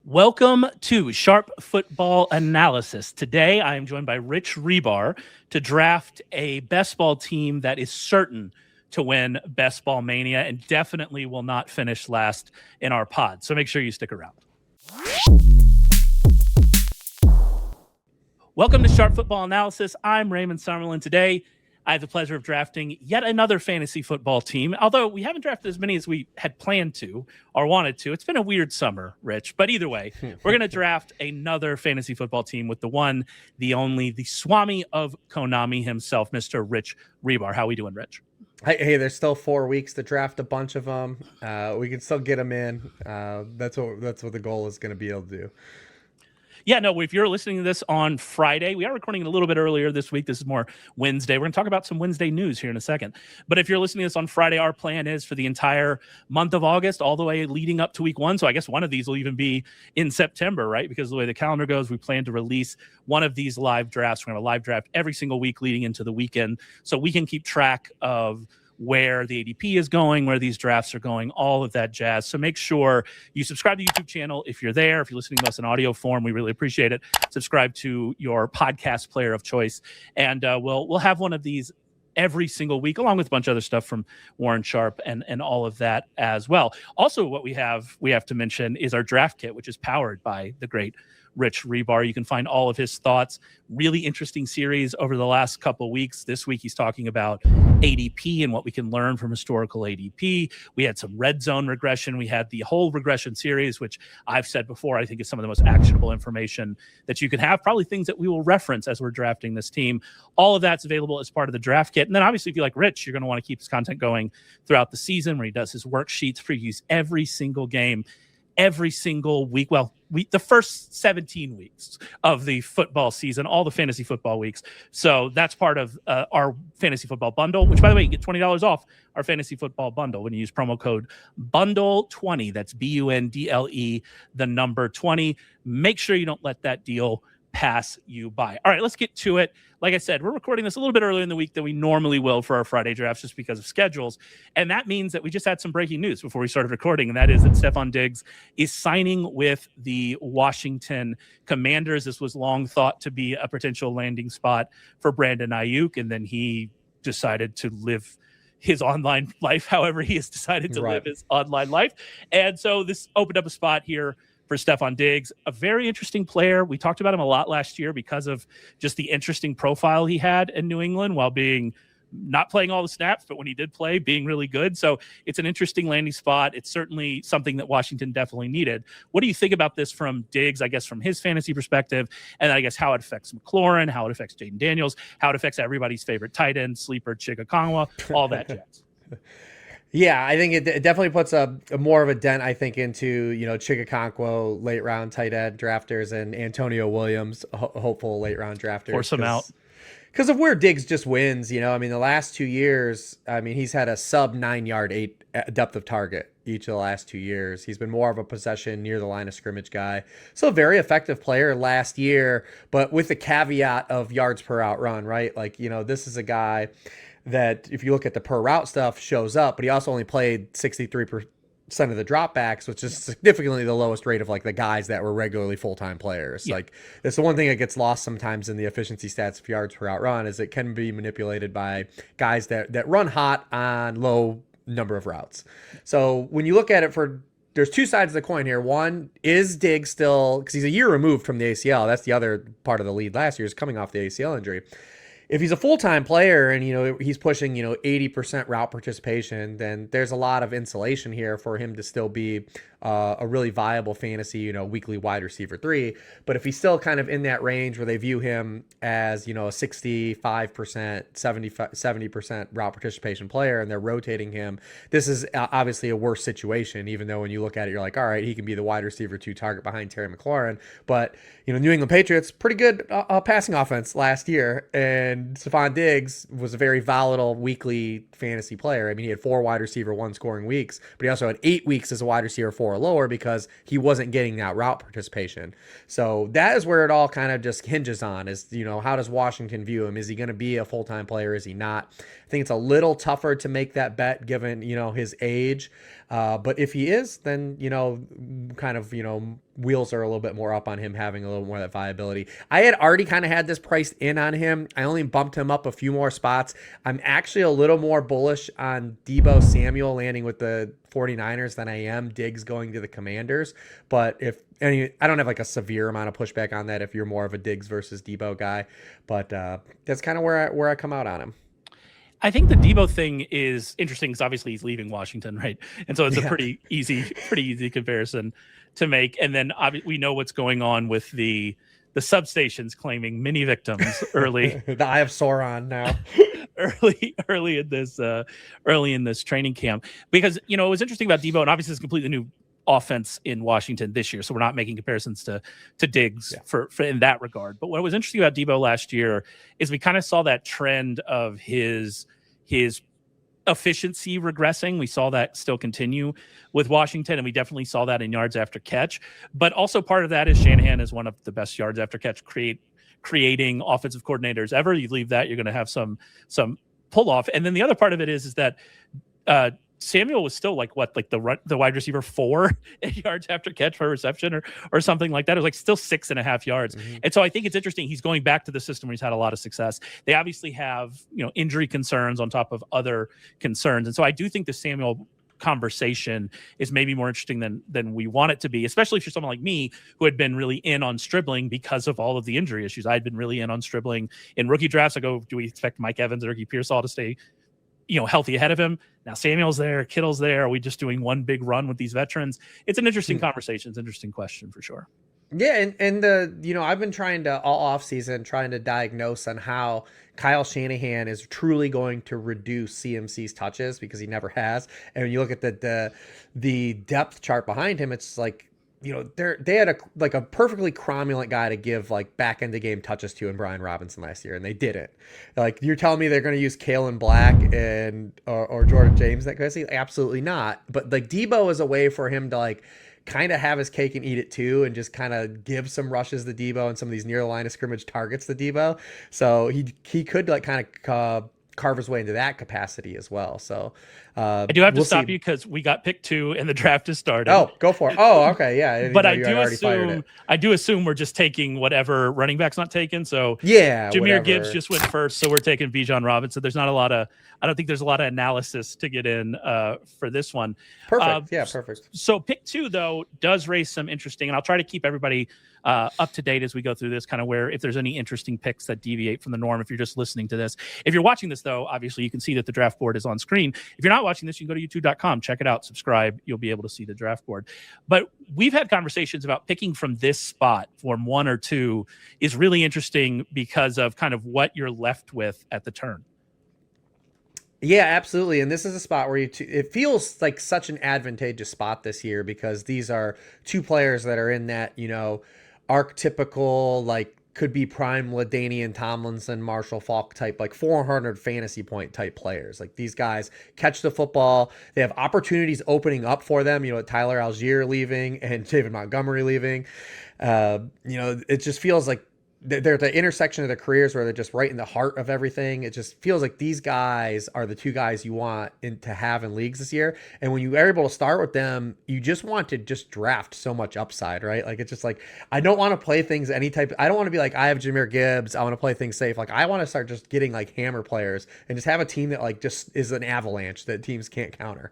Welcome to Sharp Football Analysis. Today, I am joined by Rich Rebar to draft a best ball team that is certain to win Best Ball Mania and definitely will not finish last in our pod. So make sure you stick around. Welcome to Sharp Football Analysis. I'm Raymond Summerlin. Today, I have the pleasure of drafting yet another fantasy football team, although we haven't drafted as many as we had planned to or wanted to. It's been a weird summer, Rich, but either way, we're going to draft another fantasy football team with the one, the only, the Swami of Konami himself, Mr. Rich Rebar. How are we doing, Rich? Hey, there's still 4 weeks to draft a bunch of them. We can still get them in. That's what the goal is going to be able to do. Yeah, no, if you're listening to this on Friday, we are recording it a little bit earlier this week. This is more Wednesday. We're going to talk about some Wednesday news here in a second. But if you're listening to this on Friday, our plan is for the entire month of August, all the way leading up to week 1. So I guess one of these will even be in September, right? Because of the way the calendar goes, we plan to release one of these live drafts. We're going to live draft every single week leading into the weekend so we can keep track of where the ADP is going, where these drafts are going, all of that jazz. So make sure you subscribe to the YouTube channel if you're there. If you're listening to us in audio form, we really appreciate it. Subscribe to your podcast player of choice. And we'll have one of these every single week, along with a bunch of other stuff from Warren Sharp and all of that as well. Also, what we have to mention is our draft kit, which is powered by the great Rich Rebar. You can find all of his thoughts. Really interesting series over the last couple of weeks. This week, he's talking about ADP and what we can learn from historical ADP. We had some red zone regression. We had the whole regression series, which I've said before, I think is some of the most actionable information that you can have. Probably things that we will reference as we're drafting this team. All of that's available as part of the draft kit. And then obviously, if you like Rich, you're going to want to keep his content going throughout the season where he does his worksheets, previews every single game, every single week. Well, the first 17 weeks of the football season, all the fantasy football weeks. So that's part of our fantasy football bundle, which, by the way, you get $20 off our fantasy football bundle when you use promo code BUNDLE20. That's BUNDLE, the number 20. Make sure you don't let that deal pass you by. All right, let's get to it. Like I said, we're recording this a little bit earlier in the week than we normally will for our Friday drafts just because of schedules. And that means that we just had some breaking news before we started recording. And that is that Stefon Diggs is signing with the Washington Commanders. This was long thought to be a potential landing spot for Brandon Ayuk. And then he decided to live his online life however he has decided to live his online life. And so this opened up a spot here for Stefon Diggs, a very interesting player. We talked about him a lot last year because of just the interesting profile he had in New England while being not playing all the snaps, but when he did play, being really good. So it's an interesting landing spot. It's certainly something that Washington definitely needed. What do you think about this from Diggs, I guess, from his fantasy perspective, and I guess how it affects McLaurin, how it affects Jayden Daniels, how it affects everybody's favorite tight end, sleeper Chigakongwa, all that jazz? Yeah, I think it definitely puts a more of a dent, I think, into, Chigakongwa, late round tight end drafters, and Antonio Williams, hopeful late round drafters. Force him out. Because of where Diggs just wins, the last 2 years, he's had a sub 9-yard 8 depth of target each of the last 2 years. He's been more of a possession near the line of scrimmage guy. So a very effective player last year, but with the caveat of yards per out run, right? Like, this is a guy that, if you look at the per route stuff, shows up, but he also only played 63% of the dropbacks, which is significantly the lowest rate of like the guys that were regularly full-time players. Yeah. Like, that's the one thing that gets lost sometimes in the efficiency stats of yards per out run, is it can be manipulated by guys that run hot on low number of routes. So when you look at it, there's two sides of the coin here. One, is Diggs still, because he's a year removed from the ACL. That's the other part of the lead last year, is coming off the ACL injury. If he's a full-time player and, he's pushing, 80% route participation, then there's a lot of insulation here for him to still be a really viable fantasy, weekly wide receiver 3. But if he's still kind of in that range where they view him as, a 65%, 70% route participation player, and they're rotating him, this is obviously a worse situation, even though when you look at it, you're like, all right, he can be the wide receiver 2 target behind Terry McLaurin. But, New England Patriots, pretty good passing offense last year. And Stefon Diggs was a very volatile weekly fantasy player. He had 4 wide receiver 1 scoring weeks, but he also had 8 weeks as a wide receiver 4 or lower because he wasn't getting that route participation. So that is where it all kind of just hinges on, is, how does Washington view him? Is he going to be a full-time player? Is he not? I think it's a little tougher to make that bet given, his age. But if he is, then, kind of, wheels are a little bit more up on him having a little more of that viability. I had already kind of had this priced in on him. I only bumped him up a few more spots. I'm actually a little more bullish on Deebo Samuel landing with the 49ers than I am Diggs going to the Commanders. But I don't have like a severe amount of pushback on that if you're more of a Diggs versus Deebo guy. But that's kind of where I come out on him. I think the Deebo thing is interesting because obviously he's leaving Washington, right? And so it's a pretty easy comparison to make. And then we know what's going on with the substations claiming many victims early. The Eye of Sauron now. early in this training camp, because it was interesting about Deebo, and obviously it's a completely new offense in Washington this year, so we're not making comparisons to Diggs for in that regard. But what was interesting about Deebo last year is we kind of saw that trend of his efficiency regressing. We saw that still continue with Washington, and we definitely saw that in yards after catch. But also part of that is Shanahan is one of the best yards after catch creating offensive coordinators ever. You leave that, you're going to have some pull off. And then the other part of it is that Samuel was still like the wide receiver 4 yards after catch for reception or something like that. It was like still 6.5 yards. Mm-hmm. And so I think it's interesting. He's going back to the system where he's had a lot of success. They obviously have, injury concerns on top of other concerns. And so I do think the Samuel conversation is maybe more interesting than we want it to be, especially if you're someone like me who had been really in on Stribling because of all of the injury issues. I'd been really in on Stribling in rookie drafts. I go, do we expect Mike Evans or Ricky Pearsall to stay healthy ahead of him? Now Samuel's there, Kittle's there. Are we just doing one big run with these veterans? It's an interesting conversation. It's an interesting question for sure. Yeah, and I've been trying to all offseason trying to diagnose on how Kyle Shanahan is truly going to reduce CMC's touches, because he never has. And when you look at the depth chart behind him, it's like, they had a perfectly cromulent guy to give like back end of game touches to in Brian Robinson last year, and they didn't. Like, you're telling me they're going to use Kalen Black or Jordan James that crazy? Absolutely not. But like Deebo is a way for him to like kind of have his cake and eat it too, and just kind of give some rushes to Deebo and some of these near the line of scrimmage targets to Deebo. So he could like kind of carve his way into that capacity as well. So I do have to stop you because we got pick 2 and the draft has started. Oh, go for it. Oh, okay. Yeah. But I do assume we're just taking whatever running back's not taken. So Jahmyr Gibbs just went first. So we're taking Bijan Robinson. There's not I don't think there's a lot of analysis to get in for this one. Perfect. Perfect. So pick 2 though does raise some interesting, and I'll try to keep everybody up to date as we go through this, kind of where if there's any interesting picks that deviate from the norm. If you're just listening to this, if you're watching this though, obviously you can see that the draft board is on screen. If you're not watching this, you can go to youtube.com, check it out, subscribe. You'll be able to see the draft board. But we've had conversations about picking from this spot, form 1 or 2, is really interesting because of kind of what you're left with at the turn. Yeah, absolutely. And this is a spot where it feels like such an advantageous spot this year, because these are 2 players that are in that, archetypical, like, could be prime LaDainian Tomlinson, Marshall Faulk type, like 400 fantasy point type players. Like, these guys catch the football. They have opportunities opening up for them, Tyler Algier leaving and David Montgomery leaving. It just feels like they're at the intersection of their careers where they're just right in the heart of everything. It just feels like these guys are the 2 guys you want to have in leagues this year. And when you are able to start with them, you just want to just draft so much upside, right? Like, it's just like, I don't want to play things I don't want to be like, I have Jahmyr Gibbs, I want to play things safe. Like, I want to start just getting like hammer players and just have a team that like just is an avalanche that teams can't counter.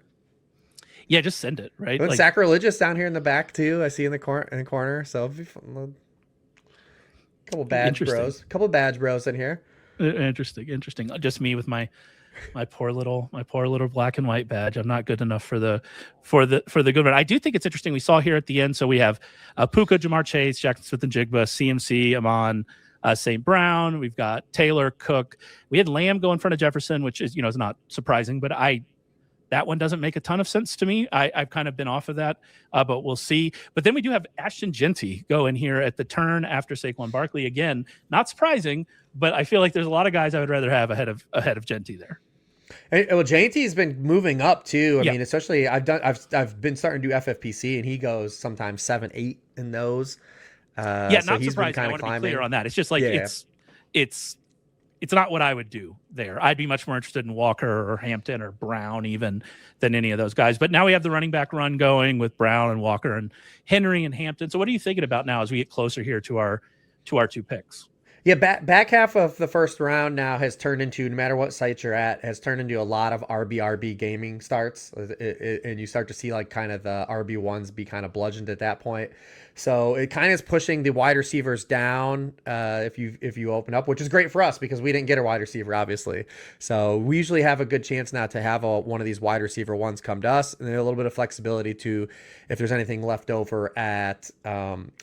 Yeah, just send it, right? Like, Sacrilegious down here in the back too. I see in the corner. So it'll be fun. Couple badge bros in here. Interesting. Just me with my poor little black and white badge. I'm not good enough for the good one. I do think it's interesting. We saw here at the end. So we have Puka, Jamar Chase, Jackson Smith-Njigba, CMC, Amon, St. Brown. We've got Taylor, Cook. We had Lamb go in front of Jefferson, which is is not surprising, but that one doesn't make a ton of sense to me. I've kind of been off of that, but we'll see. But then we do have Ashton Jeanty go in here at the turn after Saquon Barkley. Again, not surprising, but I feel like there's a lot of guys I would rather have ahead of Jeanty there. Well, Jeanty's been moving up too. I mean, especially I've been starting to do FFPC, and he goes sometimes 7-8 in those. Not surprising. I want to be clear on that. It's just like it's it's not what I would do there. I'd be much more interested in Walker or Hampton or Brown even than any of those guys. But now we have the running back run going with Brown and Walker and Henry and Hampton. So what are you thinking about now as we get closer here to our two picks? Yeah, back half of the first round now has turned into, no matter what site you're at, has turned into a lot of RB gaming starts. And you start to see like kind of the RB1s be kind of bludgeoned at that point. So it kind of is pushing the wide receivers down if you open up, which is great for us because we didn't get a wide receiver, obviously. So we usually have a good chance now to have one of these wide receiver ones come to us, and then a little bit of flexibility to, if there's anything left over at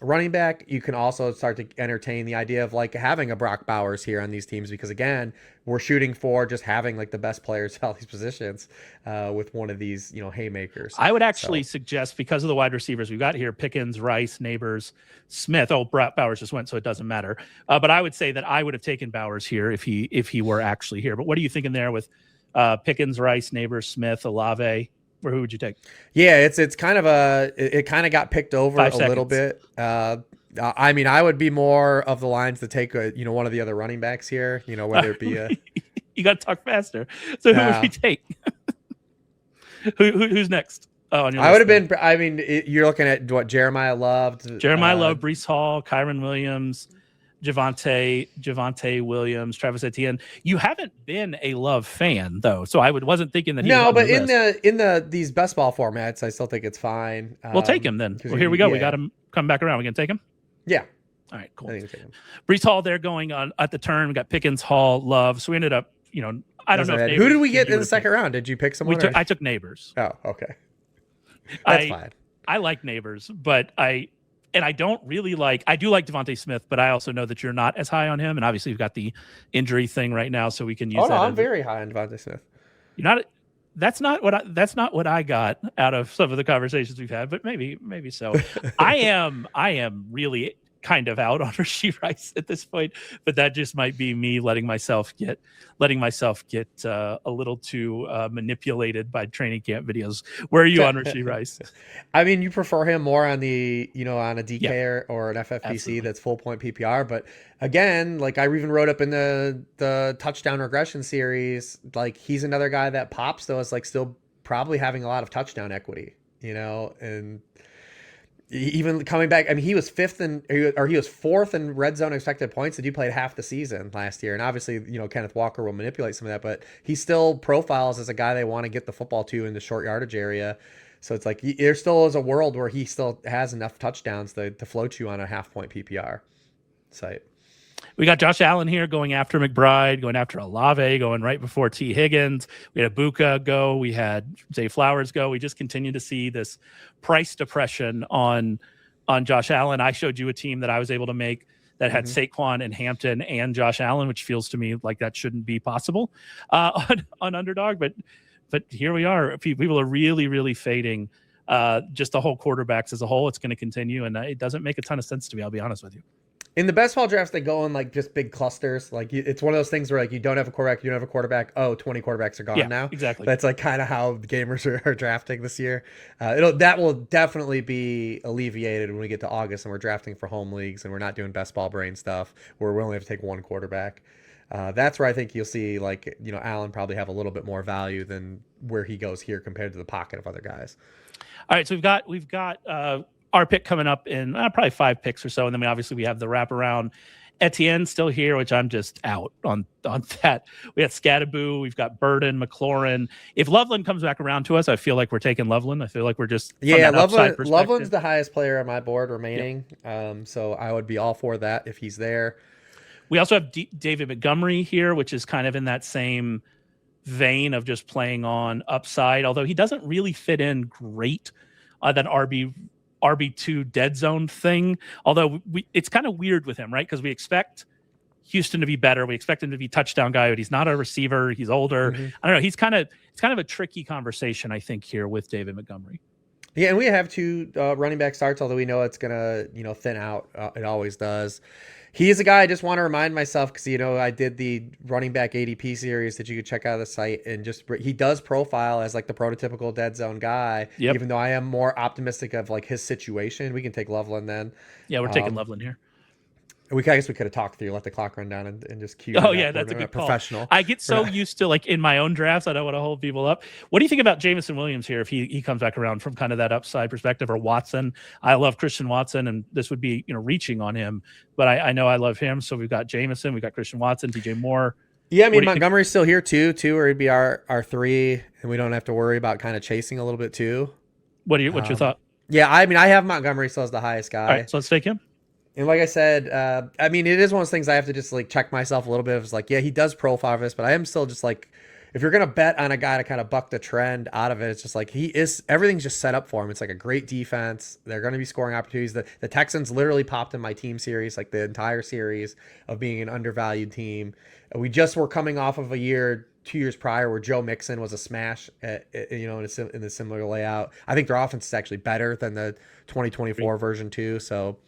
running back, you can also start to entertain the idea of like having a Brock Bowers here on these teams because again, we're shooting for just having like the best players at all these positions with one of these, haymakers. I would actually suggest, because of the wide receivers we've got here, Pickens, Rice, Nabers, Smith. Oh, Bowers just went, so it doesn't matter. But I would say that I would have taken Bowers here if he were actually here. But what are you thinking there with Pickens, Rice, Nabers, Smith, Olave? Or who would you take? Yeah, it's kind of it kind of got picked over a little bit. I mean, I would be more of the lines to take one of the other running backs here, whether it be you got to talk faster. So who would you take? Who's next? Oh, I would have been. I mean, you're looking at what Jeremiyah Love, Breece Hall, Kyron Williams, Javonte Williams, Travis Etienne. You haven't been a Love fan though, so I wasn't thinking that. But in these best ball formats, I still think it's fine. We'll take him then. Well, here we go. We got him come back around. We gonna take him. Yeah. All right. Cool. Breece Hall there going on at the turn. We got Pickens, Hall, Love. So we ended up, I don't know. Who did we get in the second round? Did you pick someone? I took Nabers. Oh, okay. That's fine. I like Nabers, but I don't really I do like Devontae Smith, but I also know that you're not as high on him. And obviously you've got the injury thing right now, so we can use that. I'm very high on Devontae Smith. You're not. That's not what I got out of some of the conversations we've had, but maybe so. I am really kind of out on Rashee Rice at this point, but that just might be me letting myself get a little too manipulated by training camp videos. Where are you on Rashee Rice? I mean, you prefer him more on the on a DK or an FFPC Absolutely. That's full point PPR, but again, like I even wrote up in the touchdown regression series, like he's another guy that pops though, is like still probably having a lot of touchdown equity, and even coming back, I mean, he was fourth in red zone expected points, and you played half the season last year. And obviously, Kenneth Walker will manipulate some of that, but he still profiles as a guy they want to get the football to in the short yardage area. So it's like there still is a world where he still has enough touchdowns to float you on a half point PPR site. We got Josh Allen here going after McBride, going after Olave, going right before T. Higgins. We had Ibuka go. We had Zay Flowers go. We just continue to see this price depression on Josh Allen. I showed you a team that I was able to make that had Saquon and Hampton and Josh Allen, which feels to me like that shouldn't be possible on Underdog. But here we are. People are really, really fading just the whole quarterbacks as a whole. It's going to continue, and it doesn't make a ton of sense to me. I'll be honest with you. In the best ball drafts, they go in like just big clusters. Like it's one of those things where like you don't have a quarterback. Oh, 20 quarterbacks are gone now. Exactly. That's like kind of how the gamers are drafting this year. That will definitely be alleviated when we get to August and we're drafting for home leagues and we're not doing best ball brain stuff where we only have to take one quarterback. That's where I think you'll see Allen probably have a little bit more value than where he goes here compared to the pocket of other guys. All right, so we've got our pick coming up in probably 5 picks or so, and then we have the wraparound. Etienne still here, which I'm just out on that. We got Scadaboo, we've got Burden, McLaurin. If Loveland comes back around to us, I feel like we're taking Loveland. I feel like we're just Loveland's the highest player on my board remaining. Yep. So I would be all for that if he's there. We also have David Montgomery here, which is kind of in that same vein of just playing on upside, although he doesn't really fit in great that RB2 dead zone thing. Although it's kind of weird with him, right? Because we expect Houston to be better. We expect him to be touchdown guy, but he's not a receiver. He's older. I don't know. It's kind of a tricky conversation, I think, here with David Montgomery. Yeah, and we have 2 running back starts, although we know it's gonna thin out. It always does. He is a guy I just want to remind myself because I did the running back ADP series that you could check out of the site, and he does profile as like the prototypical dead zone guy. Yep. Even though I am more optimistic of like his situation, we can take Loveland then. Yeah, we're taking Loveland here. I guess we could have talked through, let the clock run down, and just cue. Oh yeah, that's a good professional. I get so used to, like, in my own drafts, I don't want to hold people up. What do you think about Jameson Williams here if he comes back around from kind of that upside perspective, or Watson? I love Christian Watson, and this would be, reaching on him, but I know I love him. So we've got Jameson, we've got Christian Watson, DJ Moore. Yeah, I mean, Montgomery's still here too, where he'd be our 3, and we don't have to worry about kind of chasing a little bit too. What's your thought? Yeah, I mean, I have Montgomery still as the highest guy. All right, so let's take him. And like I said, I mean, it is one of those things I have to just like check myself a little bit. It's like, yeah, he does profile this, but I am still just like, if you're going to bet on a guy to kind of buck the trend out of it, it's just like everything's just set up for him. It's like a great defense. They're going to be scoring opportunities. The Texans literally popped in my team series, like the entire series of being an undervalued team. We just were coming off of a year, 2 years prior, where Joe Mixon was a smash, in a similar layout. I think their offense is actually better than the 2024 version too. So,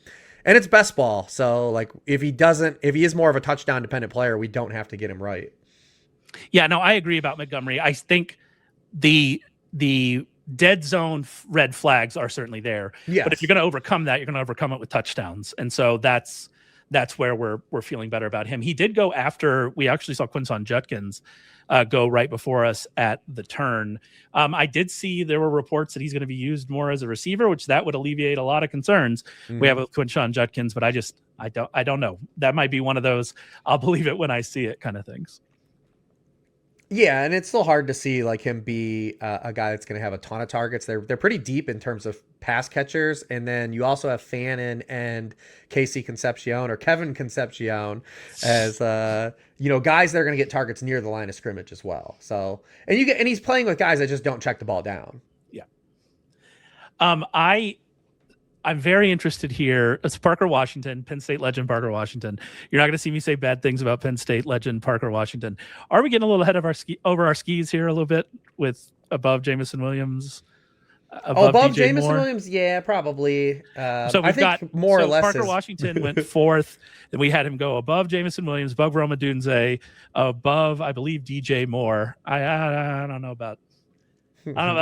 and it's best ball. So like, if he is more of a touchdown dependent player, we don't have to get him right. Yeah, no, I agree about Montgomery. I think the dead zone red flags are certainly there. Yes. But if you're going to overcome that, you're going to overcome it with touchdowns. And so that's where we're feeling better about him. He did go after, we actually saw Quinton Judkins go right before us at the turn. I did see there were reports that he's going to be used more as a receiver, which that would alleviate a lot of concerns we have with Quinton Judkins, but I don't know. That might be one of those I'll believe it when I see it kind of things. Yeah, and it's still hard to see like him be a guy that's going to have a ton of targets. They're pretty deep in terms of pass catchers, and then you also have Fannin and Casey Concepcion or Kevin Concepcion as guys that are going to get targets near the line of scrimmage as well. So, and he's playing with guys that just don't check the ball down. Yeah. I'm very interested here. It's Parker Washington, Penn State legend Parker Washington. You're not going to see me say bad things about Penn State legend Parker Washington. Are we getting a little ahead of our skis here a little bit with above Jameson Williams? Above Jameson Williams? Yeah, probably. So I think more or less Parker Washington went fourth, and we had him go above Jameson Williams, above Rome Odunze, above, I believe, DJ Moore. I don't know about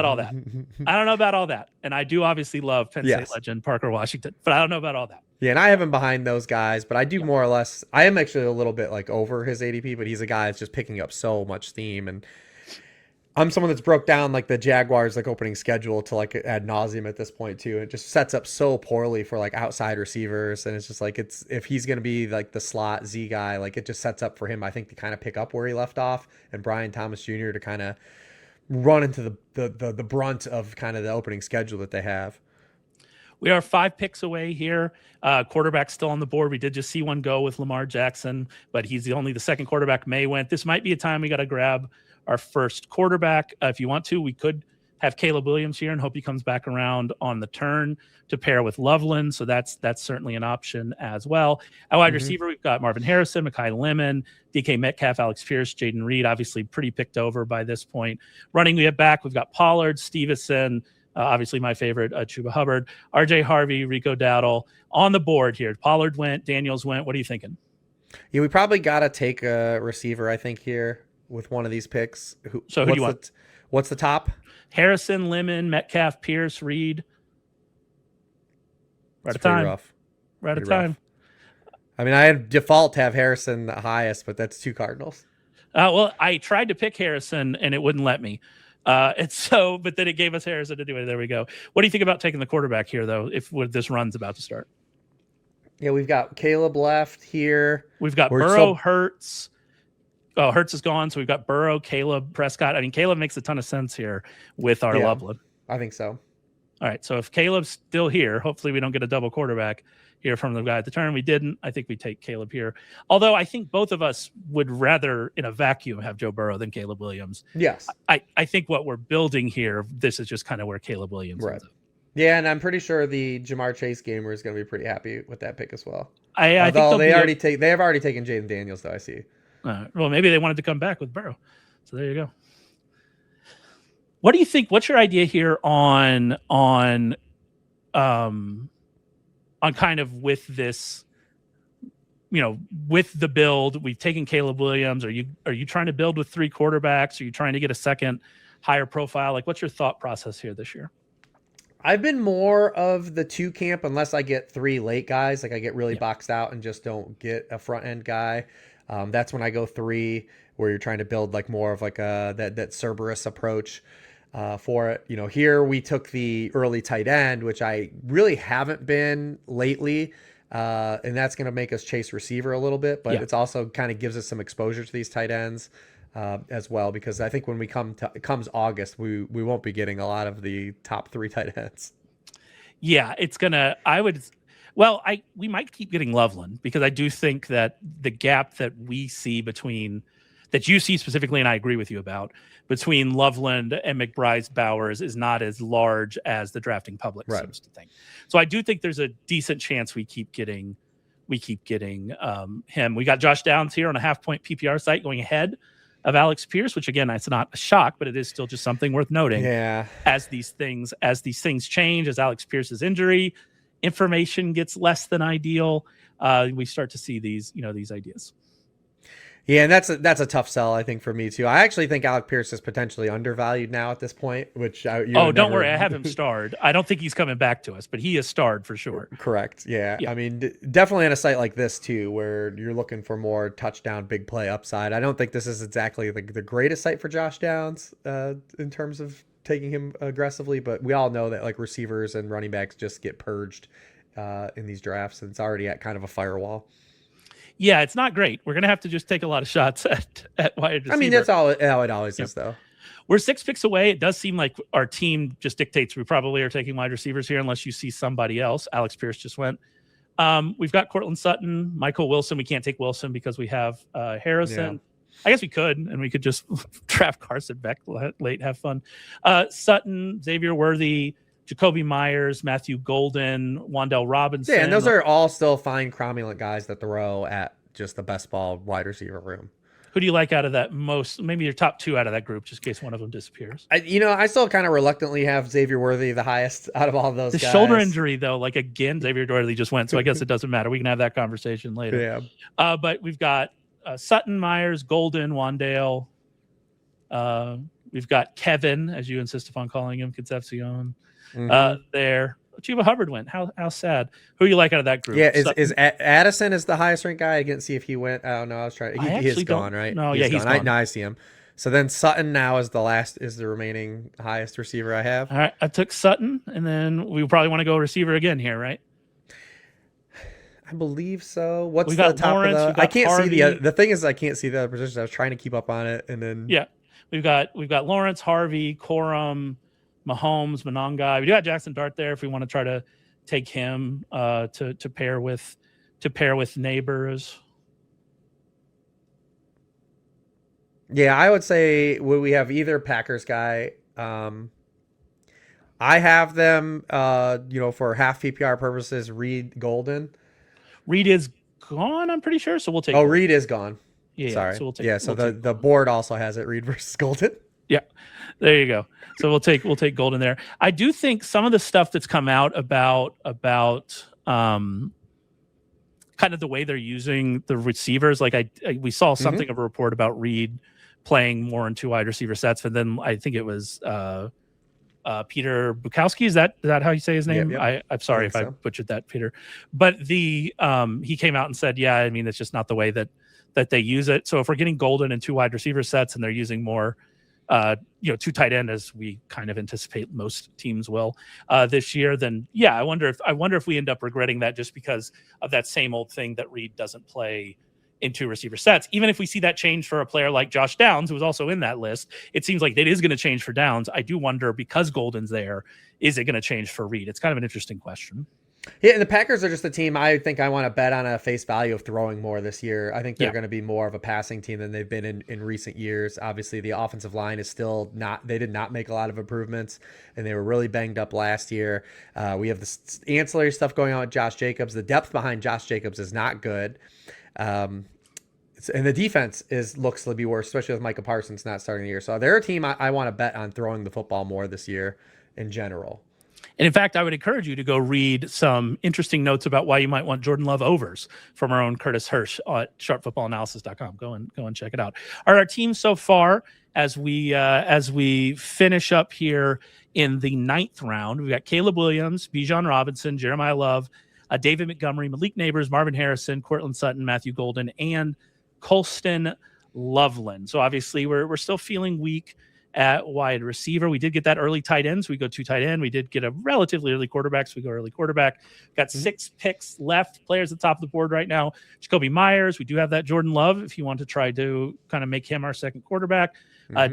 all that. I don't know about all that. And I do obviously love Penn State legend Parker Washington, but I don't know about all that. Yeah, and I have him behind those guys, but I do more or less. I am actually a little bit like over his ADP, but he's a guy that's just picking up so much steam. And I'm someone that's broke down like the Jaguars like opening schedule to like ad nauseum at this point too. It just sets up so poorly for like outside receivers, and it's just like if he's gonna be like the slot Z guy, like it just sets up for him, I think, to kind of pick up where he left off, and Brian Thomas Jr. to kind of run into the brunt of kind of the opening schedule that they have. We are 5 picks away here. Quarterback still on the board. We did just see one go with Lamar Jackson, but he's the second quarterback May went. This might be a time we got to grab our first quarterback. If you want to, we could have Caleb Williams here and hope he comes back around on the turn to pair with Loveland. So that's certainly an option as well. At wide receiver, we've got Marvin Harrison, Mekhi Lemon, DK Metcalf, Alex Pierce, Jayden Reed, obviously pretty picked over by this point. Running, we have back, we've got Pollard, Stevenson, obviously my favorite, Chuba Hubbard, RJ Harvey, Rico Dowdle on the board here. Pollard went, Daniels went. What are you thinking? Yeah, we probably got to take a receiver, I think, here with one of these picks. Who do you want? What's the top? Harrison, Lemon, Metcalf, Pierce, Reed. We're out of time. We're out of time. I mean, I had default to have Harrison the highest, but that's 2 Cardinals. Well, I tried to pick Harrison and it wouldn't let me. But then it gave us Harrison to do it. There we go. What do you think about taking the quarterback here, though, if this run's about to start? Yeah, we've got Caleb left here. We've got Burrow, Hurts. Oh, Hurts is gone, so we've got Burrow, Caleb, Prescott. I mean, Caleb makes a ton of sense here with our Loveland. I think so. All right, so if Caleb's still here, hopefully we don't get a double quarterback here from the guy at the turn. We didn't. I think we take Caleb here. Although I think both of us would rather, in a vacuum, have Joe Burrow than Caleb Williams. Yes. I think what we're building here, this is just kind of where Caleb Williams ends up. Yeah, and I'm pretty sure the Jamar Chase gamer is going to be pretty happy with that pick as well. I think they have already taken Jayden Daniels, though, I see. Well, maybe they wanted to come back with Burrow. So there you go. What do you think? What's your idea here on kind of with this, with the build? We've taken Caleb Williams. Are you trying to build with 3 quarterbacks? Are you trying to get a second higher profile? Like, what's your thought process here this year? I've been more of the 2 camp unless I get 3 late guys. Like I get really Yeah. boxed out and just don't get a front end guy. That's when I go 3, where you're trying to build like more of like that Cerberus approach for it. You know, here we took the early tight end, which I really haven't been lately. And that's going to make us chase receiver a little bit, but it's also kind of gives us some exposure to these tight ends as well, because I think when we comes August, we won't be getting a lot of the top 3 tight ends. Yeah, we might keep getting Loveland, because I do think that the gap that we see that you see specifically, and I agree with you about, between Loveland and McBride's Bowers is not as large as the drafting public seems to think. So I do think there's a decent chance we keep getting him. We got Josh Downs here on a half-point PPR site going ahead of Alex Pierce, which again, it's not a shock, but it is still just something worth noting. Yeah. As these things change, as Alex Pierce's injury information gets less than ideal, we start to see these ideas. Yeah, and that's a tough sell, I think, for me too. I actually think Alec Pierce is potentially undervalued now at this point. Which don't worry, I have him starred. I don't think he's coming back to us, but he is starred for sure. Correct. Yeah. I mean, definitely on a site like this too, where you're looking for more touchdown, big play upside. I don't think this is exactly the greatest site for Josh Downs in terms of taking him aggressively, but we all know that like receivers and running backs just get purged in these drafts, and it's already at kind of a firewall. Yeah, it's not great. We're going to have to just take a lot of shots at wide receiver. I mean, that's how it always is, though. We're 6 picks away. It does seem like our team just dictates we probably are taking wide receivers here unless you see somebody else. Alex Pierce just went. We've got Courtland Sutton, Michael Wilson. We can't take Wilson because we have Harrison. Yeah. I guess we could, and we could just draft Carson Beck late, have fun. Sutton, Xavier Worthy, Jacoby Myers, Matthew Golden, Wandell Robinson. Yeah, and those are all still fine, cromulent guys that throw at just the best ball wide receiver room. Who do you like out of that most? Maybe your top 2 out of that group, just in case one of them disappears. I still kind of reluctantly have Xavier Worthy the highest out of all of those guys. The shoulder injury, though, like again, Xavier Worthy just went, so I guess it doesn't matter. We can have that conversation later. Yeah. But we've got Sutton, Myers, Golden, Wandale. We've got Kevin, as you insist upon calling him, Concepcion. There. Chuba Hubbard went. How sad. Who do you like out of that group? Yeah, is Addison is the highest ranked guy? I didn't see if he went. I don't know. I was trying. He's gone, right? No, he's gone. I see him. So then Sutton now is the remaining highest receiver I have. All right, I took Sutton, and then we probably want to go receiver again here, right? I believe so. What's the top Lawrence, of the? I can't Harvey. See the thing is I can't see the other positions. I was trying to keep up on it, and then we've got Lawrence, Harvey, Corum, Mahomes, Monongai. We do have Jackson Dart there if we want to try to take him to pair with Nabers. Yeah, I would say we have either Packers guy. I have them for half PPR purposes, Reed Golden. Reed is gone, I'm pretty sure, so we'll take Reed is gone. Yeah, sorry. So we'll take the board also has it Reed versus Golden. Yeah. There you go. So we'll take Golden there. I do think some of the stuff that's come out about kind of the way they're using the receivers, like we saw something of a report about Reed playing more in 2 wide receiver sets, and then I think it was Peter Bukowski. Is that how you say his name? Yep. I'm sorry if I butchered that, Peter. But he came out and said, yeah, I mean, it's just not the way that they use it. So if we're getting Golden in 2 wide receiver sets and they're using more 2 tight end, as we kind of anticipate most teams will this year, then I wonder if we end up regretting that just because of that same old thing that Reed doesn't play in 2 receiver sets. Even if we see that change for a player like Josh Downs, who was also in that list, it seems like it is going to change for Downs. I do wonder, because Golden's there, is it going to change for Reed? It's kind of an interesting question. Yeah, and the Packers are just a team I think I want to bet on a face value of throwing more this year. I think they're going to be more of a passing team than they've been in recent years. Obviously, the offensive line is still not – they did not make a lot of improvements, and they were really banged up last year. We have the ancillary stuff going on with Josh Jacobs. The depth behind Josh Jacobs is not good. And the defense looks to be worse, especially with Micah Parsons not starting the year. So they're a team I want to bet on throwing the football more this year in general. And in fact, I would encourage you to go read some interesting notes about why you might want Jordan Love overs from our own Curtis Hirsch at sharpfootballanalysis.com. Go and check it out. All right, our team so far, as we finish up here In the 9th round, we've got Caleb Williams, Bijan Robinson, Jeremiyah Love, David Montgomery, Malik Nabers, Marvin Harrison, Courtland Sutton, Matthew Golden, and Colston Loveland. So obviously we're still feeling weak at wide receiver. We did get that early tight ends. We go 2 tight end. We did get a relatively early quarterback, so we go early quarterback. Got 6 picks left. Players at the top of the board right now. Jacoby Myers. We do have that Jordan Love if you want to try to kind of make him our second quarterback.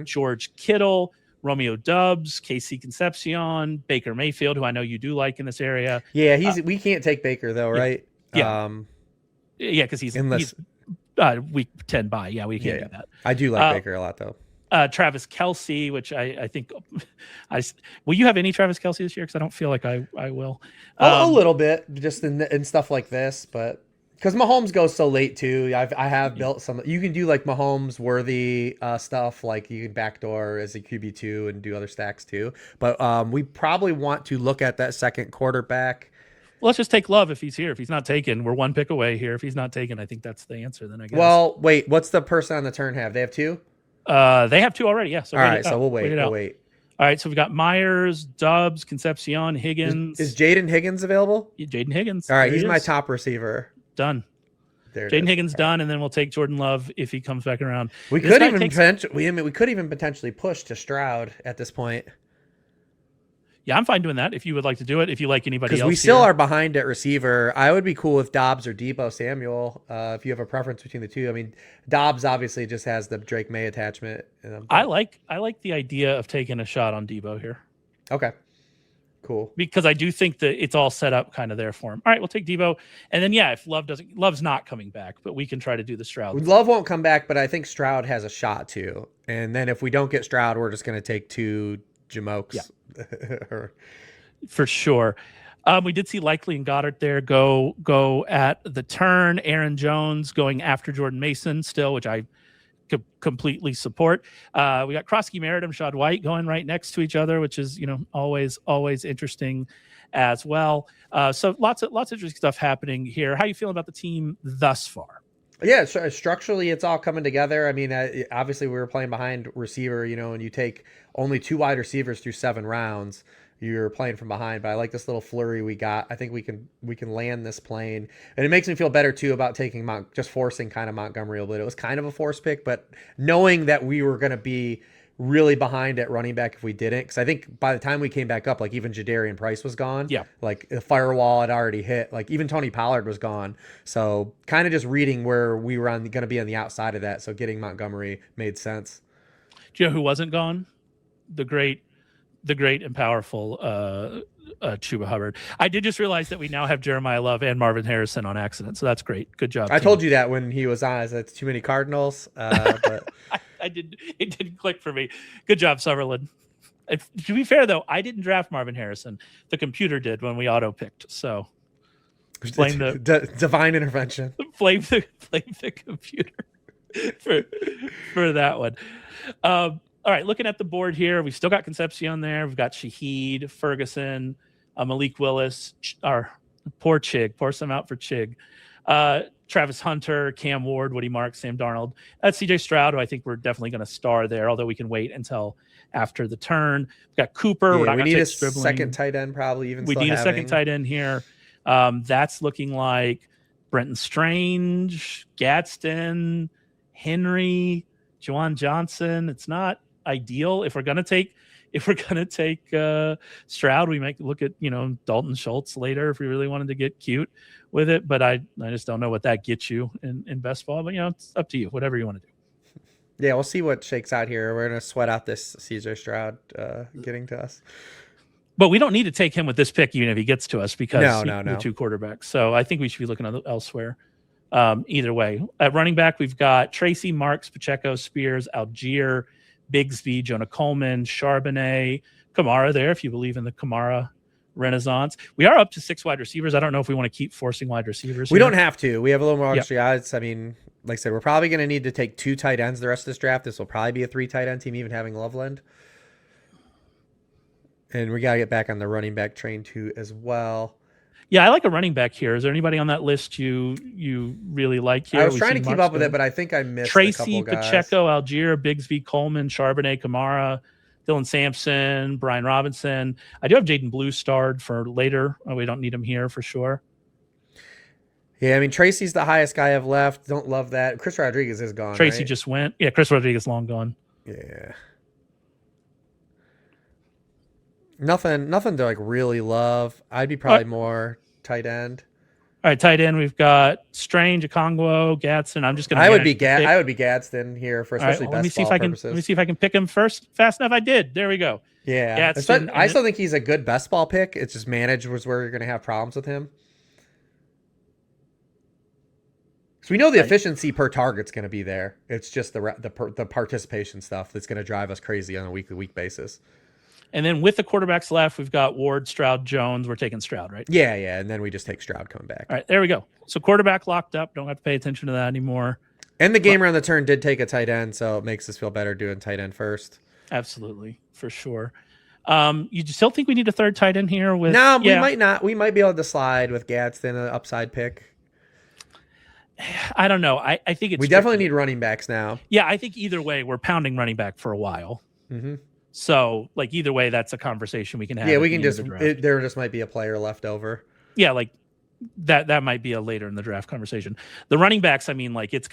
George Kittle, Romeo Doubs, KC Concepcion, Baker Mayfield, who I know you do like in this area. Yeah, we can't take Baker though, right? Yeah, because he's week 10 bye. Yeah, we can't do that. I do like Baker a lot though. Travis Kelce, which I think will you have any Travis Kelce this year? Because I don't feel like I will. A little bit, just in stuff like this, but because Mahomes goes so late too. I have built some. You can do like Mahomes worthy stuff, like you can backdoor as a QB2 and do other stacks too. But we probably want to look at that second quarterback. Well, let's just take Love if he's here. If he's not taken, we're 1 pick away here. If he's not taken, I think that's the answer. Then I guess. Well, wait. What's the person on the turn have? They have 2. They have 2 already. Yeah. So all right. So we'll wait. All right. So we've got Myers, Doubs, Concepcion, Higgins. Is Jayden Higgins available? Jayden Higgins. All right. He's my top receiver. Done. Jayden Higgins done, and then we'll take Jordan Love if he comes back around. We could even potentially push to Stroud at this point. Yeah, I'm fine doing that if you would like to do it. If you like anybody else, because we still are behind at receiver. I would be cool with Dobbs or Deebo Samuel. If you have a preference between the two, I mean, Dobbs obviously just has the Drake May attachment. I like the idea of taking a shot on Deebo here. Okay. Cool. Because I do think that it's all set up kind of there for him. All right, we'll take Deebo. And then, if Love's not coming back, but we can try to do the Stroud. Love won't come back, but I think Stroud has a shot too. And then if we don't get Stroud, we're just going to take 2 Jamokes. Yeah. For sure. We did see Likely and Goddard there go at the turn. Aaron Jones going after Jordan Mason still, which I completely support. We got Krosky Merritt, Shad White going right next to each other, which is always interesting as well. So lots of interesting stuff happening here. How you feeling about the team thus far? Yeah, structurally it's all coming together. I mean, obviously we were playing behind receiver, and you take only 2 wide receivers through 7 rounds. You're playing from behind, but I like this little flurry we got. I think we can land this plane, and it makes me feel better too about taking just forcing kind of Montgomery a little bit. It was kind of a force pick, but knowing that we were going to be really behind at running back if we didn't, because I think by the time we came back up, like even Jadarian Price was gone. Yeah, like the firewall had already hit. Like even Tony Pollard was gone. So kind of just reading where we were going to be on the outside of that. So getting Montgomery made sense. Do you know who wasn't gone? The great and powerful Chuba Hubbard. I did just realize that we now have Jeremiyah Love and Marvin Harrison on accident, so that's great. Good job. I told you that when he was on. That's too many Cardinals. But I did. It didn't click for me. Good job, Summerlin. To be fair, though, I didn't draft Marvin Harrison. The computer did when we auto picked. So blame the divine intervention. Blame the computer for that one. All right, looking at the board here, we've still got Concepcion there. We've got Shaheed, Ferguson, Malik Willis, our poor Chig. Pour some out for Chig. Travis Hunter, Cam Ward, Woody Marks, Sam Darnold. That's CJ Stroud, who I think we're definitely going to star there, although we can wait until after the turn. We've got Cooper. Yeah, we need a second tight end probably. We need a second tight end here. That's looking like Brenton Strange, Gadsden, Henry, Juwan Johnson. It's not ideal. If we're gonna take Stroud, we might look at Dalton Schultz later if we really wanted to get cute with it. But I just don't know what that gets you in best ball. But it's up to you. Whatever you want to do. Yeah, we'll see what shakes out here. We're gonna sweat out this CJ Stroud getting to us. But we don't need to take him with this pick, even if he gets to us, because no. 2 quarterbacks. So I think we should be looking elsewhere. Either way, at running back, we've got Tracy, Marks, Pacheco, Spears, Algier, Bigsby, Jonah Coleman, Charbonnet, Kamara there, if you believe in the Kamara renaissance. We are up to 6 wide receivers. I don't know if we want to keep forcing wide receivers. We don't have to. We have a little more extra odds. I mean, like I said, we're probably going to need to take 2 tight ends the rest of this draft. This will probably be a 3 tight end team, even having Loveland. And we got to get back on the running back train too as well. Yeah, I like a running back here. Is there anybody on that list you really like here? I was trying to keep up with it, but I think I missed Tracy, a couple guys. Pacheco, Algier, Bigsby, Coleman, Charbonnet, Kamara, Dylan Sampson, Brian Robinson. I do have Jaden Blue starred for later. Oh, we don't need him here for sure. Yeah, I mean, Tracy's the highest guy I've left. Don't love that. Chris Rodriguez is gone. Tracy right? just went. Yeah, Chris Rodriguez long gone. Yeah. Nothing to like really love. I'd be probably more tight end. All right, tight end. We've got Strange, Okongwu, Gadsden. I'm just gonna. I would be Gadsden here for especially let me best see ball if I purposes. Let me see if I can pick him first. Fast enough. I did. There we go. Yeah, Gadsden, I still think he's a good best ball pick. It's just managed was where you're going to have problems with him. So we know the efficiency per target's going to be there. It's just the participation stuff that's going to drive us crazy on a week basis. And then with the quarterbacks left, we've got Ward, Stroud, Jones. We're taking Stroud, right? Yeah, and then we just take Stroud coming back. All right, there we go. So quarterback locked up. Don't have to pay attention to that anymore. And the game around the turn did take a tight end, so it makes us feel better doing tight end first. Absolutely, for sure. You still think we need a third tight end here? We might not. We might be able to slide with Gadsden, an upside pick. I don't know. I think we definitely need running backs now. Yeah, I think either way, we're pounding running back for a while. Mm-hmm. So, like, either way, that's a conversation we can have. Yeah, we can there just might be a player left over. Yeah, like that might be a later in the draft conversation. The running backs, I mean, like, it's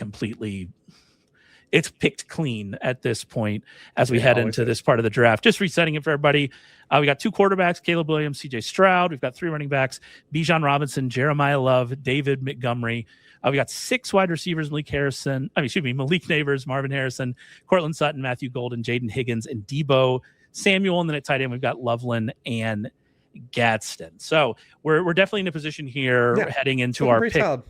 picked clean at this point as we head into this part of the draft. Just resetting it for everybody. We got 2 quarterbacks, Caleb Williams, CJ Stroud. We've got 3 running backs, Bijan Robinson, Jeremiyah Love, David Montgomery. We got 6 wide receivers, Malik Nabers, Marvin Harrison, Courtland Sutton, Matthew Golden, Jayden Higgins, and Deebo Samuel. And then at tight end, we've got Loveland and Gadsden. So we're definitely in a position here heading into our pick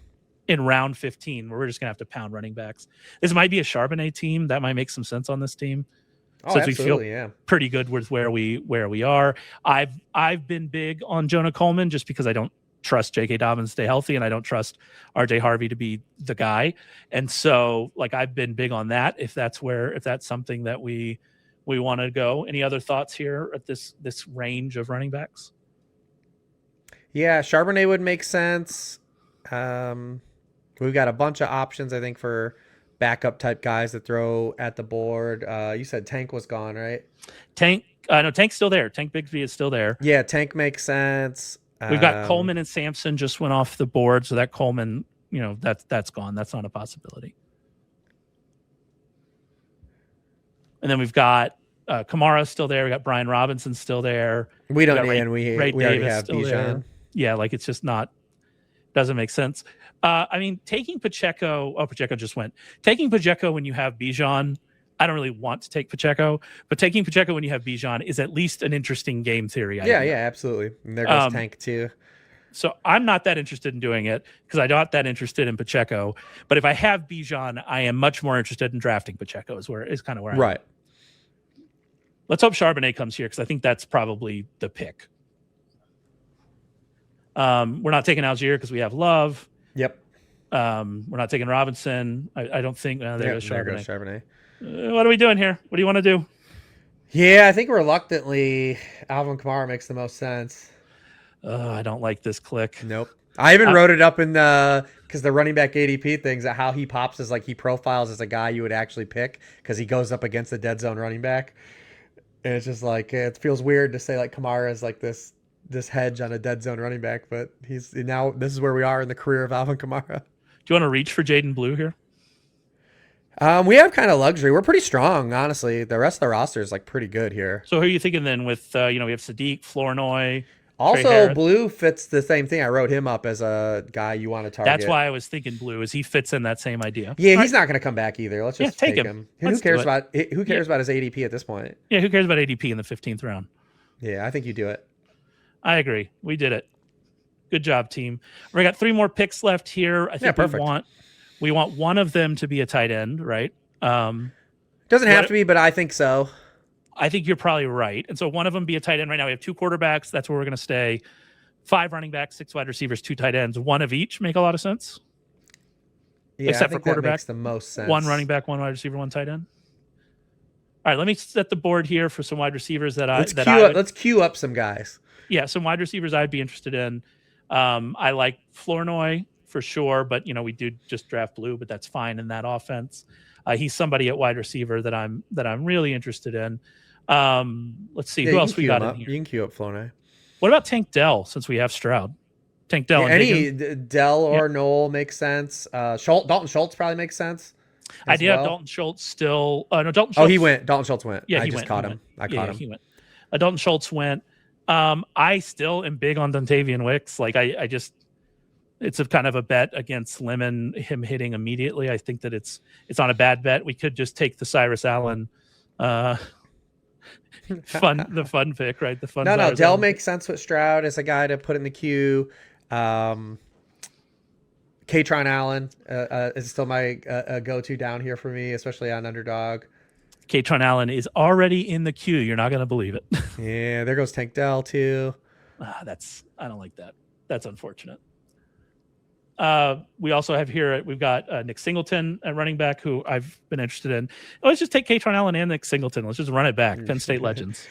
in round 15, where we're just going to have to pound running backs. This might be a Charbonnet team. That might make some sense on this team. So we feel pretty good with where we are. I've been big on Jonah Coleman just because I don't trust J.K. Dobbins to stay healthy, and I don't trust R.J. Harvey to be the guy. And so, like, I've been big on that. If that's something that we want to go. Any other thoughts here at this range of running backs? Yeah, Charbonnet would make sense. We've got a bunch of options, I think, for backup type guys to throw at the board. You said Tank was gone, right? No, Tank's still there. Tank Bigsby is still there. Yeah, Tank makes sense. We've got Coleman and Sampson just went off the board, so that Coleman, that's gone. That's not a possibility. And then we've got Kamara still there. We got Brian Robinson still there. We don't need, and we already have Bijan. Yeah, like it's just doesn't make sense. I mean, taking Pacheco. Oh, Pacheco just went. Taking Pacheco when you have Bijan, I don't really want to take Pacheco, but taking Pacheco when you have Bijan is at least an interesting game theory. Yeah, absolutely. And there goes Tank too. So I'm not that interested in doing it because I'm not that interested in Pacheco. But if I have Bijan, I am much more interested in drafting Pacheco. Is kind of where I'm right. at. Let's hope Charbonnet comes here because I think that's probably the pick. We're not taking Algier because we have Love. Yep. We're not taking Robinson. I don't think. There goes Charbonnet. What are we doing here? What do you want to do? Yeah, I think reluctantly, Alvin Kamara makes the most sense. I don't like this click. Nope. I even wrote it up in because the running back ADP things, how he pops is like he profiles as a guy you would actually pick because he goes up against the dead zone running back. And it's just like, it feels weird to say like Kamara is like this hedge on a dead zone running back, but this is where we are in the career of Alvin Kamara. Do you want to reach for Jaden Blue here? We have kind of luxury. We're pretty strong, honestly. The rest of the roster is like pretty good here. So who are you thinking then with, we have Sadiq, Flournoy. Also, Blue fits the same thing. I wrote him up as a guy you want to target. That's why I was thinking Blue, as he fits in that same idea. Yeah, he's not going to come back either. Let's just take him. Who cares about his ADP at this point? Yeah, who cares about ADP in the 15th round? Yeah, I think you do it. I agree. We did it. Good job, team. We got 3 more picks left here. I think we want one of them to be a tight end, right? Doesn't have to be, but I think so. I think you're probably right. And so one of them be a tight end. Right now we have 2 quarterbacks. That's where we're going to stay. 5 running backs, 6 wide receivers, 2 tight ends. One of each make a lot of sense. Yeah, except for quarterback. That makes the most sense. 1 running back, 1 wide receiver, 1 tight end. All right, let me set the board here for some wide receivers let's queue up some guys. Yeah, some wide receivers I'd be interested in. I like Flournoy for sure, but we do just draft Blue, but that's fine in that offense. He's somebody at wide receiver that I'm really interested in. Let's see who else we got in here. You can queue up Floney. What about Tank Dell since we have Stroud? Tank Dell and Higgins? Dell or Knoll makes sense. Dalton Schultz probably makes sense. I do have Dalton Schultz still. No, Dalton Schultz. Oh, he went. Dalton Schultz went. Yeah, I just caught him. I caught him. He went. Dalton Schultz went. I still am big on Dontavian Wicks. Like I just, it's a kind of a bet against Lemon, him hitting immediately. I think that it's on a bad bet. We could just take the Cyrus Allen, the fun pick, right? The fun. No, Dell makes sense with Stroud as a guy to put in the queue. Kaytron Allen is still my go-to down here for me, especially on underdog. Kaytron Allen is already in the queue. You're not going to believe it. Yeah, there goes Tank Dell too. I don't like that. That's unfortunate. We also have here, we've got Nick Singleton at running back, who I've been interested in. Let's just take Kaytron Allen and Nick Singleton. Let's just run it back. Penn State legends.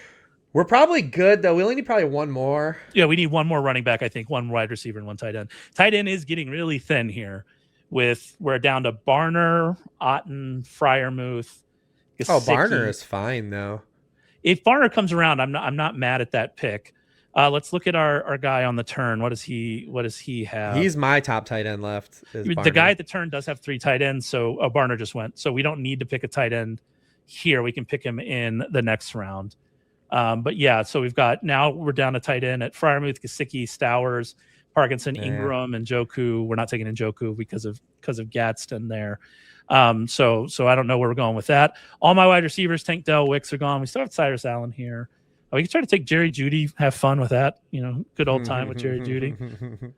We're probably good, though. We only need probably one more. Yeah, we need one more running back, I think. One wide receiver and one tight end. Tight end is getting really thin here. We're down to Barner, Otten, Freiermuth. Oh, Barner is fine, though. If Barner comes around, I'm not mad at that pick. Let's look at our guy on the turn. What does he have? He's my top tight end left. The guy at the turn does have 3 tight ends, so Barner just went. So we don't need to pick a tight end here. We can pick him in the next round. But yeah, so we're down to tight end at Freiermuth, Gesicki, Stowers, Parkinson, Ingram, and Njoku. We're not taking Njoku because of Gadsden there. So I don't know where we're going with that. All my wide receivers, Tank Dell, Wicks are gone. We still have Cyrus Allen here. We can try to take Jerry Jeudy, have fun with that. Good old time with Jerry Jeudy.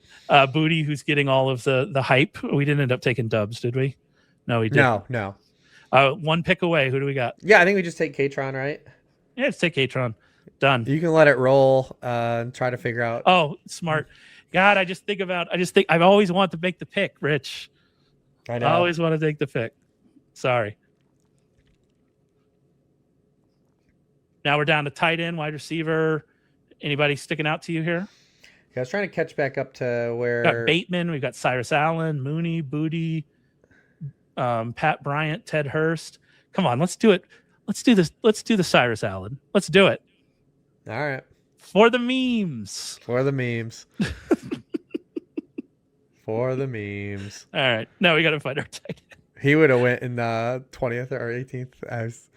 Booty, who's getting all of the hype. We didn't end up taking Dubs, did we? No, we didn't. No. One pick away. Who do we got? Yeah, I think we just take Kaytron, right? Yeah, let's take Kaytron. Done. You can let it roll and try to figure out. Oh, smart. God, I've always wanted to make the pick, Rich. I know. I always want to take the pick. Sorry. Now we're down to tight end, wide receiver. Anybody sticking out to you here? Yeah, I was trying to catch back up to where we've got Bateman, we've got Cyrus Allen, Mooney, Booty, Pat Bryant, Ted Hurst. Come on, let's do it. Let's do this. Let's do the Cyrus Allen. Let's do it. All right. For the memes. For the memes. For the memes. All right. Now we got to find our tight end. He would have went in the 20th or 18th.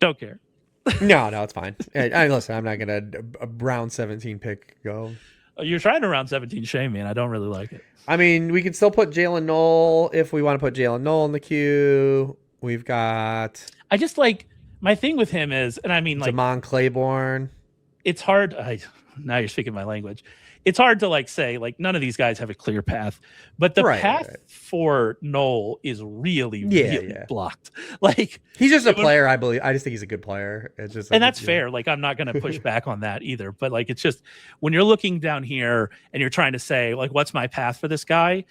Don't care. No, it's fine. Listen, I'm not gonna a round 17 pick go. You're trying to round 17 shame me, and I don't really like it. I mean, we can still put Jalen Knoll if we want to put Jalen Knoll in the queue. We've got. I just like my thing with him is, and I mean, like Damon Claiborne. It's hard. Now you're speaking my language. It's hard to say none of these guys have a clear path, but the path for Knoll is really blocked. He's just a player, I believe. I just think he's a good player. It's just, and that's fair. I'm not going to push back on that either. But it's just when you're looking down here and you're trying to say what's my path for this guy,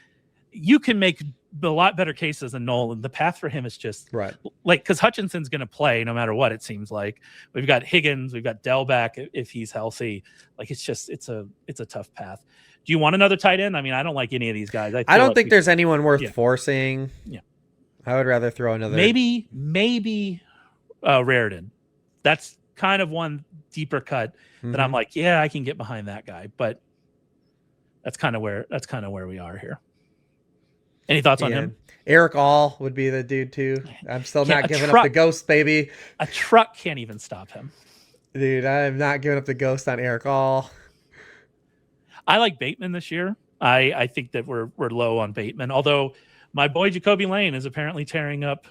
you can make a lot better cases than Knoll, and the path for him is just right. Because Hutchinson's going to play no matter what. It seems like we've got Higgins, we've got Dell back if he's healthy. It's a tough path. Do you want another tight end? I mean, I don't like any of these guys. I don't think there's anyone worth forcing. Yeah, I would rather throw another. Maybe Raritan. That's kind of one deeper cut that I'm like, yeah, I can get behind that guy, but that's kind of where we are here. Any thoughts on him? Eric All would be the dude too. I'm still not giving up the ghost, baby. A truck can't even stop him. Dude, I'm not giving up the ghost on Eric All. I like Bateman this year. I think that we're low on Bateman. Although my boy Jacoby Lane is apparently tearing up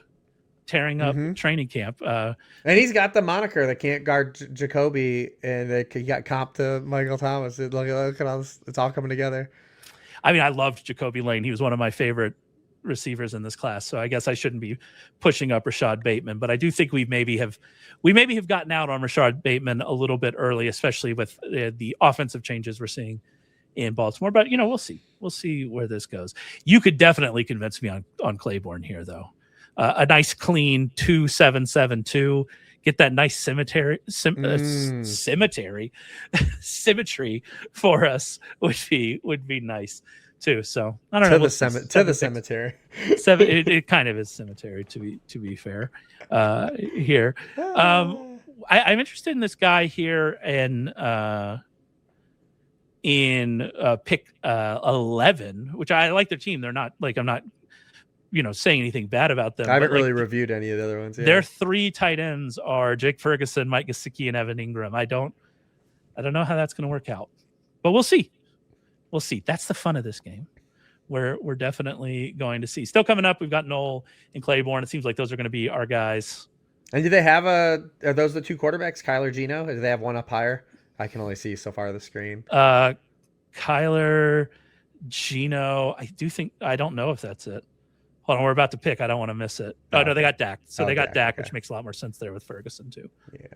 training camp. And he's got the moniker that can't guard Jacoby, and he got comped to Michael Thomas. Look at all this. It's all coming together. I mean, I loved Jacoby Lane. He was one of my favorite receivers in this class. So I guess I shouldn't be pushing up Rashad Bateman, but I do think we maybe have gotten out on Rashad Bateman a little bit early, especially with the offensive changes we're seeing in Baltimore. But we'll see. We'll see where this goes. You could definitely convince me on Claiborne here, though. A nice clean 2-7-7-2. Get that nice symmetry for us would be nice too. So I don't know. To the cemetery. It kind of is cemetery to be fair. Here, I'm interested in this guy here in pick 11, which I like their team. They're not like, I'm not, saying anything bad about them. I haven't really reviewed any of the other ones. Yeah. Their 3 tight ends are Jake Ferguson, Mike Gesicki, and Evan Ingram. I don't know how that's going to work out, but we'll see. We'll see. That's the fun of this game. We're definitely going to see. Still coming up, we've got Noel and Claiborne. It seems like those are going to be our guys. And do they have are those the 2 quarterbacks, Kyler, Geno? Or do they have one up higher? I can only see so far the screen. Kyler, Geno. I don't know if that's it. Hold on, we're about to pick. I don't want to miss it. Oh, no, they got Dak. So they got Dak, okay, which makes a lot more sense there with Ferguson too. Yeah.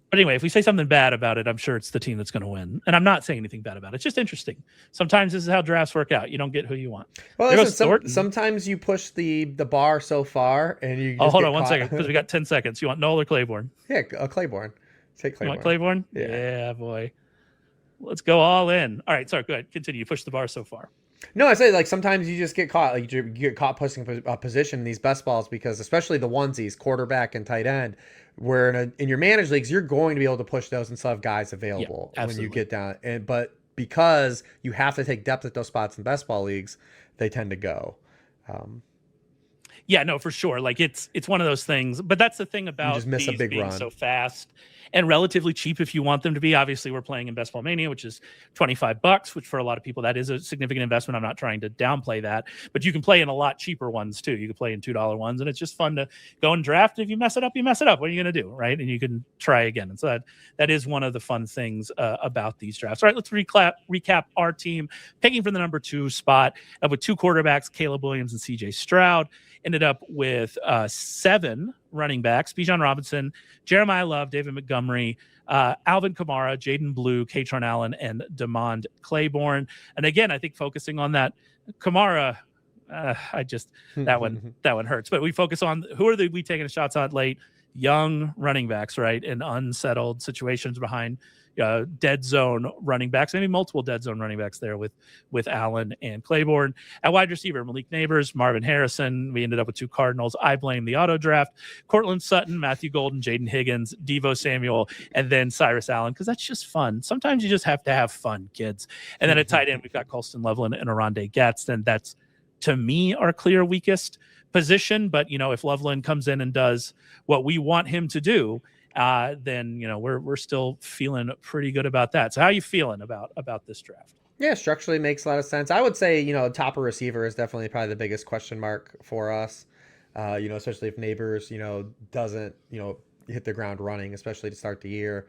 But anyway, if we say something bad about it, I'm sure it's the team that's going to win. And I'm not saying anything bad about it. It's just interesting. Sometimes this is how drafts work out. You don't get who you want. Well, listen, sometimes you push the bar so far and you just hold on 1 second, because we got 10 seconds. You want Noel or Claiborne? Yeah, Claiborne. Take Claiborne. You want Claiborne? Yeah, boy. Let's go all in. All right, sorry, go ahead. Continue. You push the bar so far. No, I say, like, sometimes you just get caught. Like, you get caught pushing a position in these best balls because, especially the onesies, quarterback and tight end, where in your managed leagues, you're going to be able to push those and still have guys available when you get down. But because you have to take depth at those spots in best ball leagues, they tend to go. Yeah, no, for sure. Like, it's one of those things. But that's the thing about just miss a big being run. So fast and relatively cheap if you want them to be. Obviously, we're playing in Best Ball Mania, which is $25, which for a lot of people, that is a significant investment. I'm not trying to downplay that. But you can play in a lot cheaper ones, too. You can play in $2 ones, and it's just fun to go and draft. If you mess it up, you mess it up. What are you going to do, right? And you can try again. And so that is one of the fun things about these drafts. All right, let's recap our team. Picking for the number 2 spot with 2 quarterbacks, Caleb Williams and CJ Stroud. Ended up with 7 running backs: Bijan Robinson, Jeremiyah Love, David Montgomery, Alvin Kamara, Jayden Blue, Kaytron Allen, and Demond Claiborne. And again, I think focusing on that Kamara, that one hurts. But we focus on who are we taking shots on late? Young running backs, right? In unsettled situations behind dead zone running backs, maybe multiple dead zone running backs there with Allen and Claiborne. At wide receiver, Malik Nabers, Marvin Harrison. We ended up with 2 Cardinals. I blame the auto draft. Courtland Sutton, Matthew Golden, Jayden Higgins, Deebo Samuel, and then Cyrus Allen, because that's just fun. Sometimes you just have to have fun, kids. And then at tight end, we've got Colston Loveland and Oronde Gadsden. That's, to me, our clear weakest position. But, if Loveland comes in and does what we want him to do, then we're still feeling pretty good about that. So how are you feeling about this draft? Yeah, structurally makes a lot of sense. I would say top of receiver is definitely probably the biggest question mark for us. Especially if Nabers doesn't hit the ground running, especially to start the year,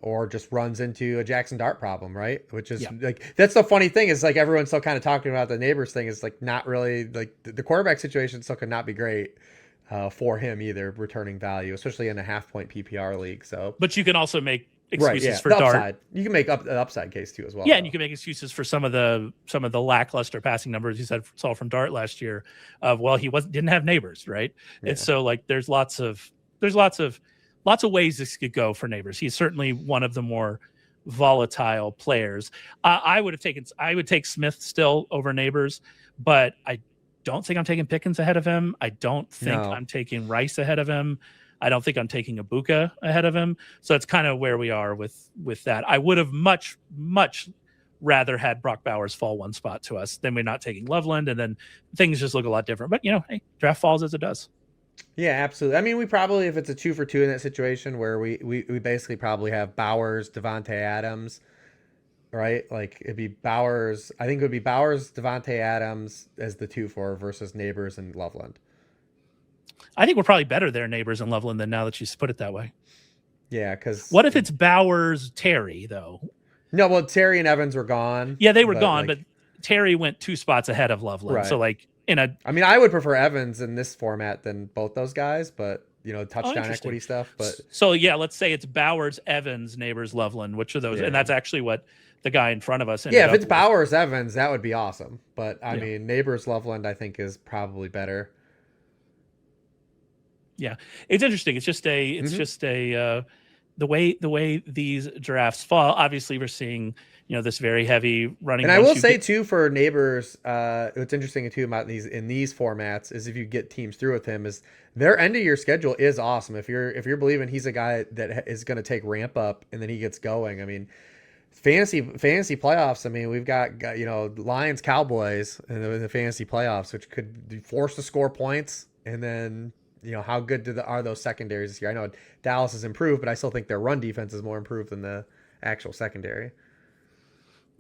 or just runs into a Jackson Dart problem, right? Which is like, that's the funny thing is, like, everyone's still kind of talking about the Nabers thing. Is like not really, like, the quarterback situation still could not be great for him either, returning value, especially in a half-point PPR league. So, but you can also make excuses for the Dart. Upside. You can make an upside case too as well. Yeah, and you can make excuses for some of the lackluster passing numbers you saw from Dart last year. Of, well, he didn't have Nabers, right? Yeah. And so, like, there's lots of ways this could go for Nabers. He's certainly one of the more volatile players. I would take Smith still over Nabers, but I don't think I'm taking Pickens ahead of him. I don't think I'm taking Rice ahead of him. I don't think I'm taking Ibuka ahead of him. So that's kind of where we are with that. I would have much rather had Brock Bowers fall 1 spot to us than we're not taking Loveland, and then things just look a lot different. But hey, draft falls as it does. Yeah, absolutely. I mean, we probably, if it's a 2 for 2 in that situation where we basically probably have Bowers, Devontae Adams, right? Like, it'd be Bowers. I think it would be Bowers, Devontae Adams as the 2-4 versus Nabers and Loveland. I think we're probably better there, Nabers and Loveland, than now that you put it that way. Yeah, because what if it's Bowers, Terry, though? No, well, Terry and Evans were gone. Yeah, they were gone, but Terry went 2 spots ahead of Loveland. Right. So, like, I mean, I would prefer Evans in this format than both those guys, but touchdown equity stuff. But so yeah, let's say it's Bowers, Evans, Nabers, Loveland. Which of those? Yeah. And that's actually what the guy in front of us. Yeah, if it's Bowers, Evans, that would be awesome. But I mean, Nabers, Loveland, I think is probably better. Yeah, it's interesting. It's just the way these drafts fall. Obviously, we're seeing this very heavy running. And I will say too, for Nabers, what's interesting too about these formats is if you get teams through with him, is their end of year schedule is awesome. If you're believing he's a guy that is going to take ramp up and then he gets going. I mean, fantasy playoffs. I mean, we've got Lions, Cowboys in the fantasy playoffs, which could be forced to score points. And then how good are those secondaries this year? I know Dallas has improved, but I still think their run defense is more improved than the actual secondary.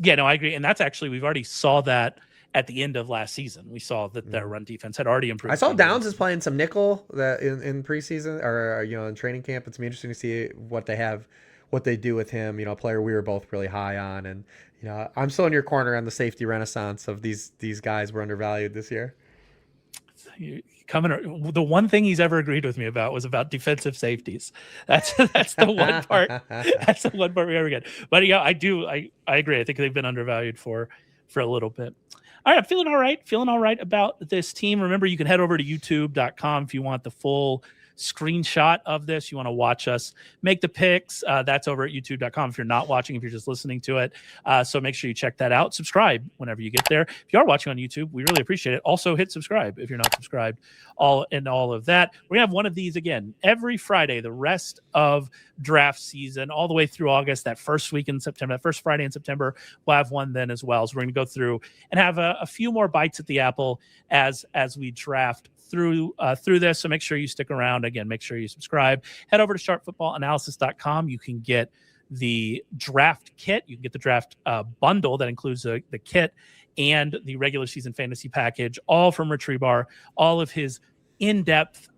Yeah, no, I agree. And that's actually, we've already saw that at the end of last season. We saw that their run defense had already improved. I saw Downs is playing some nickel that in preseason or in training camp. It's gonna be interesting to see what they do with him. A player we were both really high on, and I'm still in your corner on the safety renaissance of these guys were undervalued this year. The one thing he's ever agreed with me about was about defensive safeties. That's the one part. That's the one part we ever get. But yeah, I agree. I think they've been undervalued for a little bit. All right, I'm feeling all right about this team. Remember, you can head over to youtube.com if you want the full screenshot of this. You want to watch us make the picks. That's over at youtube.com if you're not watching, if you're just listening to it. So make sure you check that out. Subscribe whenever you get there. If you are watching on YouTube, we really appreciate it. Also hit subscribe if you're not subscribed. All of that. We're gonna have one of these again every Friday, the rest of draft season, all the way through August, that first week in September, that first Friday in September, we'll have one then as well. So we're gonna go through and have a few more bites at the apple as we draft through this. So make sure you stick around. Again, make sure you subscribe. Head over to sharpfootballanalysis.com. You can get the draft kit. You can get the draft bundle that includes the kit and the regular season fantasy package, all from Rich Hribar, all of his in-depth,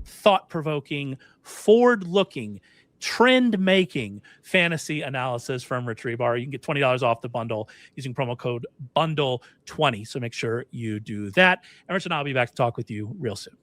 thought-provoking, forward-looking, trend-making fantasy analysis from Rich Hribar. You can get $20 off the bundle using promo code BUNDLE20. So make sure you do that. And Rich and I'll be back to talk with you real soon.